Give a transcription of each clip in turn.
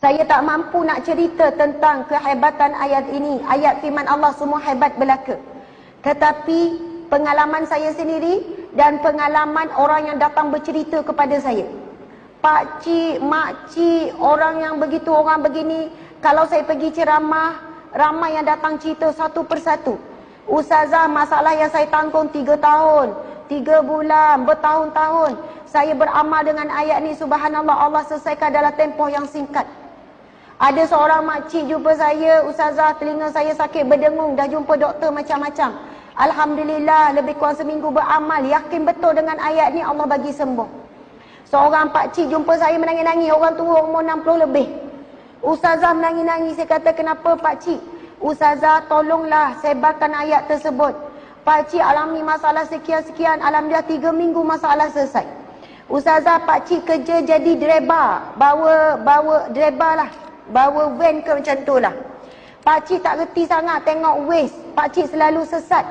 Saya tak mampu nak cerita tentang kehebatan ayat ini. Ayat firman Allah semua hebat belaka. Tetapi pengalaman saya sendiri dan pengalaman orang yang datang bercerita kepada saya. Pak cik, mak cik, orang yang begitu, orang begini. Kalau saya pergi ceramah, ramai yang datang cerita satu persatu. Ustazah, masalah yang saya tanggung 3 tahun, 3 bulan, bertahun-tahun. Saya beramal dengan ayat ni, subhanallah, Allah selesaikan dalam tempoh yang singkat. Ada seorang makcik jumpa saya, ustazah, telinga saya sakit berdengung, dah jumpa doktor macam-macam. Alhamdulillah, lebih kurang seminggu beramal, yakin betul dengan ayat ni Allah bagi sembuh. Seorang pakcik jumpa saya menangis-nangis, orang tua umur 60 lebih. Ustazah menangis-nangis, saya kata, kenapa pakcik? Ustazah, tolonglah sebarkan ayat tersebut. Pakcik alami masalah sekian-sekian, alhamdulillah 3 minggu masalah selesai. Ustazah, pakcik kerja jadi driver, bawa driver lah. Bawa van ke macam tu lah. Pakcik tak reti sangat tengok waste. Pakcik selalu sesat.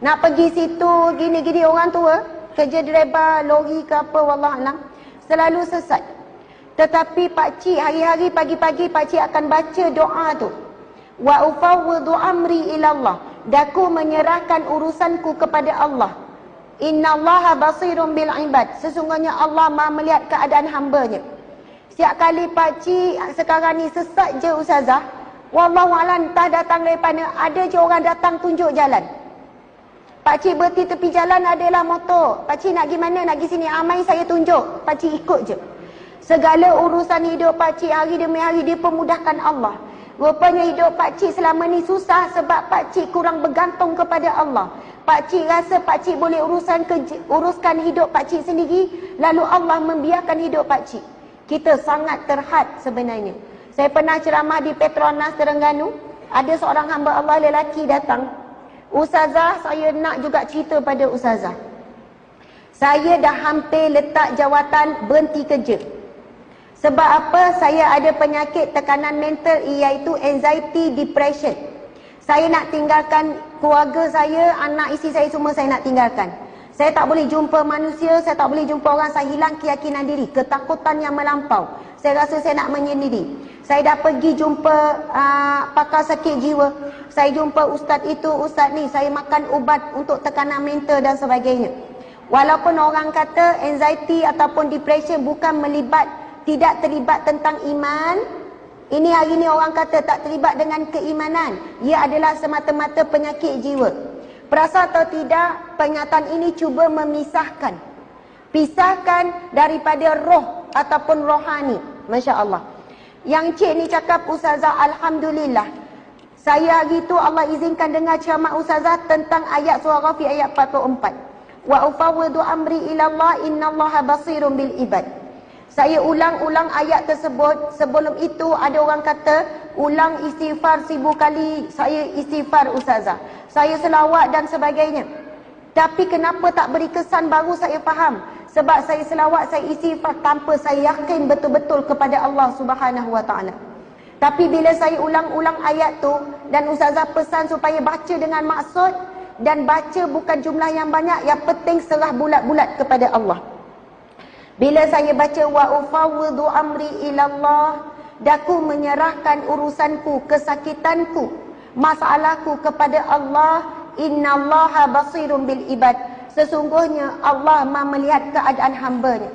Nak pergi situ, gini-gini, orang tua kerja driver lori ke apa, wallahualam, selalu sesat. Tetapi pakcik hari-hari pagi-pagi pakcik akan baca doa tu. Wa ufawwidu amri ilallah. Daku menyerahkan urusanku kepada Allah. Innallaha basirun bil ibad. Sesungguhnya Allah Maha melihat keadaan hamba-Nya. Setiap kali pakcik sekarang ni sesat je ustazah, wallahualam, entah datang daripada, ada je orang datang tunjuk jalan. Pakcik berhenti tepi jalan, adalah motor. Pakcik nak pergi mana, nak pergi sini, amai saya tunjuk. Pakcik ikut je. Segala urusan hidup pakcik hari demi hari dipermudahkan Allah. Rupanya hidup pakcik selama ni susah sebab pakcik kurang bergantung kepada Allah. Pakcik rasa pakcik boleh uruskan hidup pakcik sendiri, lalu Allah membiarkan hidup pakcik. Kita sangat terhad sebenarnya. Saya pernah ceramah di Petronas Terengganu. Ada seorang hamba Allah lelaki datang. Ustazah, saya nak juga cerita pada ustazah. Saya dah hampir letak jawatan berhenti kerja. Sebab apa? Saya ada penyakit tekanan mental, iaitu anxiety, depression. Saya nak tinggalkan keluarga saya, anak isteri saya semua saya nak tinggalkan. Saya tak boleh jumpa manusia, saya tak boleh jumpa orang, saya hilang keyakinan diri, ketakutan yang melampau. Saya rasa saya nak menyendiri. Saya dah pergi jumpa pakar sakit jiwa. Saya jumpa ustaz itu, ustaz ni, saya makan ubat untuk tekanan mental dan sebagainya. Walaupun orang kata anxiety ataupun depression bukan tidak terlibat tentang iman. Ini hari ni orang kata tak terlibat dengan keimanan. Ia adalah semata-mata penyakit jiwa. Perasa atau tidak, pernyataan ini cuba memisahkan. Pisahkan daripada roh ataupun rohani. Masya Allah. Yang cik ni cakap, ustazah, alhamdulillah, saya hari tu Allah izinkan dengar ceramah ustazah tentang ayat surah Ghafir ayat 44. Wa ufawwidu amri ilallah innallaha basirun bil ibad. Saya ulang-ulang ayat tersebut. Sebelum itu ada orang kata, ulang istighfar 1000 kali. Saya istighfar ustazah, saya selawat dan sebagainya. Tapi kenapa tak beri kesan, baru saya faham. Sebab saya selawat, saya istighfar tanpa saya yakin betul-betul kepada Allah Subhanahu Wa Taala. Tapi bila saya ulang-ulang ayat tu, dan ustazah pesan supaya baca dengan maksud, dan baca bukan jumlah yang banyak, yang penting serah bulat-bulat kepada Allah. Bila saya baca wa ufawwidu amri ilallah, daku menyerahkan urusanku, kesakitanku, masalahku kepada Allah. Innallaha basirun bil ibad. Sesungguhnya Allah Maha melihat keadaan hamba-Nya.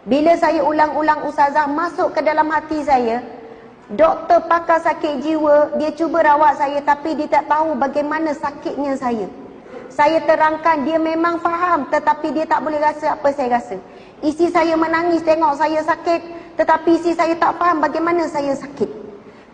Bila saya ulang-ulang ustazah, masuk ke dalam hati saya. Doktor pakar sakit jiwa, dia cuba rawat saya, tapi dia tak tahu bagaimana sakitnya saya. Saya terangkan, dia memang faham, tetapi dia tak boleh rasa apa saya rasa. Isteri saya menangis tengok saya sakit, tetapi isteri saya tak faham bagaimana saya sakit.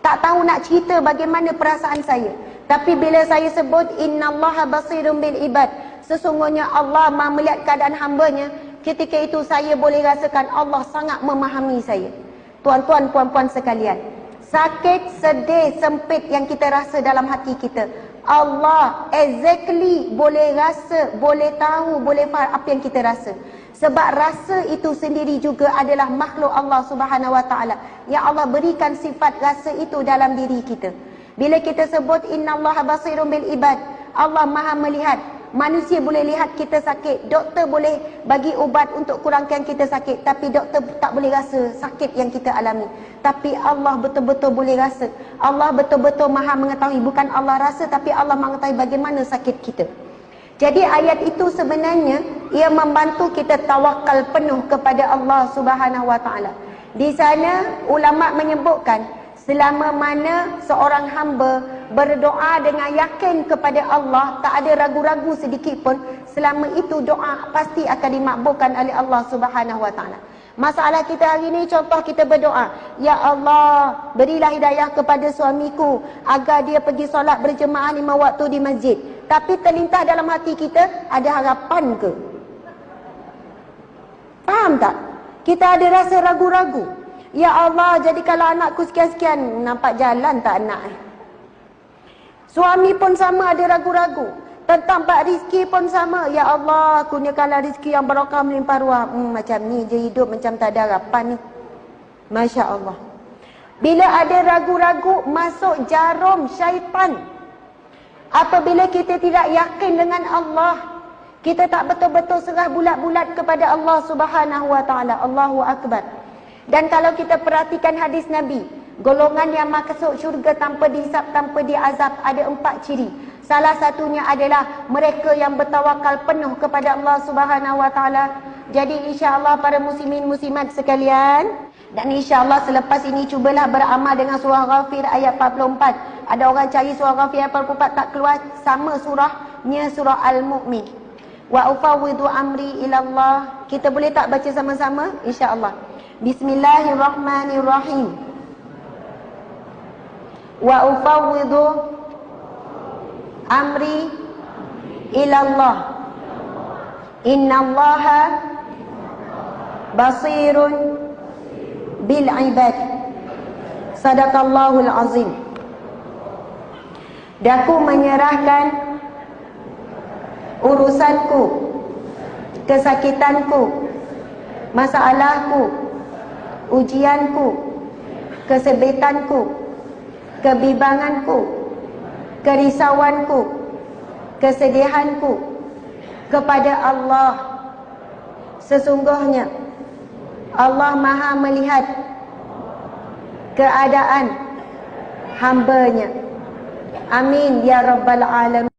Tak tahu nak cerita bagaimana perasaan saya. Tapi bila saya sebut innallaha basirun bil ibad, sesungguhnya Allah Maha melihat keadaan hamba-Nya, ketika itu saya boleh rasakan Allah sangat memahami saya. Tuan-tuan, puan-puan sekalian, sakit, sedih, sempit yang kita rasa dalam hati kita, Allah exactly boleh rasa, boleh tahu, boleh faham apa yang kita rasa. Sebab rasa itu sendiri juga adalah makhluk Allah Subhanahu Wa Taala, yang Allah berikan sifat rasa itu dalam diri kita. Bila kita sebut innallaha basirun bil ibad, Allah Maha melihat, Manusia boleh lihat kita sakit, doktor boleh bagi ubat untuk kurangkan kita sakit, tapi doktor tak boleh rasa sakit yang kita alami. Tapi Allah betul-betul boleh rasa. Allah betul-betul maha mengetahui. Bukan Allah rasa, tapi Allah mengetahui bagaimana sakit kita. Jadi ayat itu sebenarnya ia membantu kita tawakal penuh kepada Allah Subhanahu Wa Taala. Di sana ulama menyebutkan selama mana seorang hamba berdoa dengan yakin kepada Allah, tak ada ragu-ragu sedikit pun, selama itu doa pasti akan dimakbulkan oleh Allah Subhanahu Wa Taala. Masalah kita hari ini, contoh kita berdoa, ya Allah, berilah hidayah kepada suamiku agar dia pergi solat berjemaah 5 waktu di masjid. Tapi terlintas dalam hati kita, ada harapan ke? Faham tak? Kita ada rasa ragu-ragu. Ya Allah, jadikanlah anakku sekian-sekian. Nampak jalan tak anak? Suami pun sama ada ragu-ragu. Tentang bab rezeki pun sama. Ya Allah, kurniakanlah rezeki yang barakah melimpah ruah. Macam ni je hidup, macam tak ada harapan ni. Masya Allah. Bila ada ragu-ragu, masuk jarum syaitan. Apabila kita tidak yakin dengan Allah, kita tak betul-betul serah bulat-bulat kepada Allah Subhanahu Wa Taala. Allahu Akbar. Dan kalau kita perhatikan hadis Nabi, golongan yang masuk syurga tanpa dihisap, tanpa diazab, ada 4 ciri. Salah satunya adalah mereka yang bertawakal penuh kepada Allah Subhanahu Wa Taala. Jadi insya-Allah para muslimin muslimat sekalian, dan insya-Allah selepas ini cubalah beramal dengan surah Ghafir ayat 44. Ada orang cari surah Ghafir ayat 44 tak keluar, sama surahnya surah Al-Mu'min. Wa ufawwidu amri ila Allah. Kita boleh tak baca sama-sama? Insya-Allah. Bismillahirrahmanirrahim. Wa ufawwidu amri ilallah. Innallaha basirun bil ibad. Sadaqallahul azim. Daku menyerahkan urusanku, kesakitanku, masalahku, ujianku, kesebitanku, kebimbanganku, kerisauanku, kesedihanku kepada Allah. Sesungguhnya Allah Maha melihat keadaan hamba-Nya. Amin ya rabbal alamin.